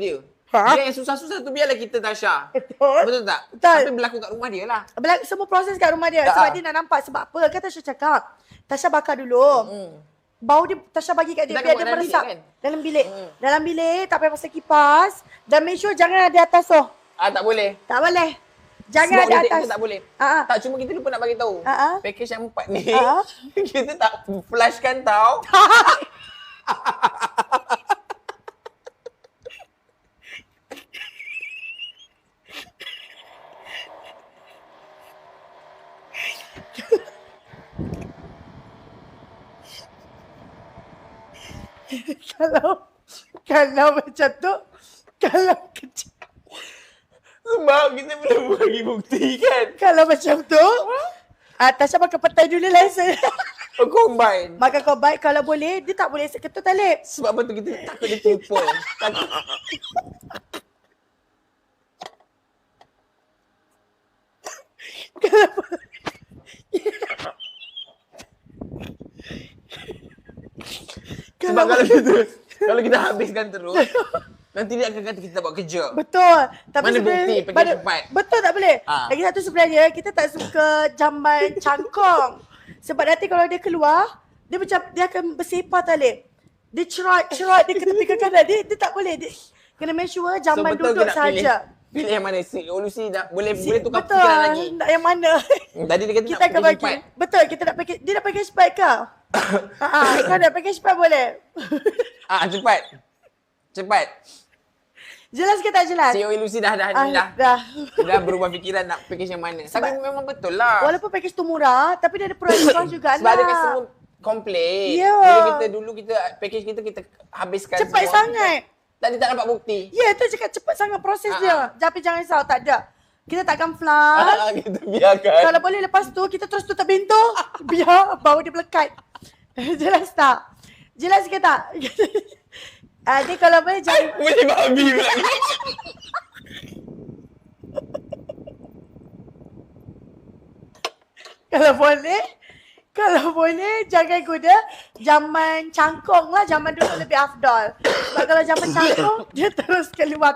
dia. Ha? Dia yang susah-susah tu biarlah kita Tasha. Betul. Betul tak? Betul. Tapi berlaku kat rumah dia lah. Semua proses kat rumah dia. Sebab dia nak nampak. Sebab apa? Kan Tasha cakap. Tasha bakar dulu. Bau dia Tasha bagi kat dia. Kita Biar akan dia dalam meresap. bilik kan? Dalam bilik. Dalam bilik. Tak payah pasal kipas. Dan make sure jangan ada atas tu. Tak boleh. Tak boleh. Jangan Sebab ada kita, atas. kita tak boleh. Ha-ha. Tak, cuma kita lupa nak bagi tahu. Package yang 4 ni, kita tak flashkan tau. Kalau macam tu, kalau kecil. Sebab kita belum bagi bukti kan. Kalau macam tu, Tasha makan petai dulu lah. Combine. Makan kau baik kalau boleh, dia tak boleh ketut tali. Sebab betul kita takut dia tumpul. Takut. Sebab kalau kita habiskan terus, nanti dia akan kata kita buat kerja. Betul. Tapi mana bukti pergi cepat? Betul tak boleh? Lagi satu sebenarnya, kita tak suka jamban cangkong. Sebab nanti kalau dia keluar, dia akan bersepah tali. Dia cerot dia ke tepi ke kanan. Dia tak boleh. Dia kena make sure jamban duduk saja. Pilih yang mana? Solusi boleh tukar betul. fikiran lagi. Nak yang mana? Tadi dia kata kita nak akan bagi. cepat. Betul, kita nak pakai. Dia nak pakai cepat kau. Kau nak pakai cepat boleh. Cepat. Cepat. Jelas ke tak jelas? CEO Lucy dah berubah fikiran nak package yang mana. Tapi memang betul lah. Walaupun package tu murah, tapi dia ada pro and con juga sebab lah. ada customer komplain. Ya. Dulu kita package kita habiskan cepat semua. Sangat. Tadi tak dapat bukti. Ya, tu cakap cepat sangat proses dia. Tapi jangan risau, tak ada. Kita takkan flush. Kita biarkan. Kalau boleh lepas tu, kita terus tutup pintu. Biar bau dia melekat. Jelas tak? Jelas ke tak? Dia kalau boleh jangan... Boleh babi pula. Kalau boleh jangan guna jamban cangkong lah. Jamban dulu lebih afdal. Sebab kalau jamban cangkong, dia terus keluar.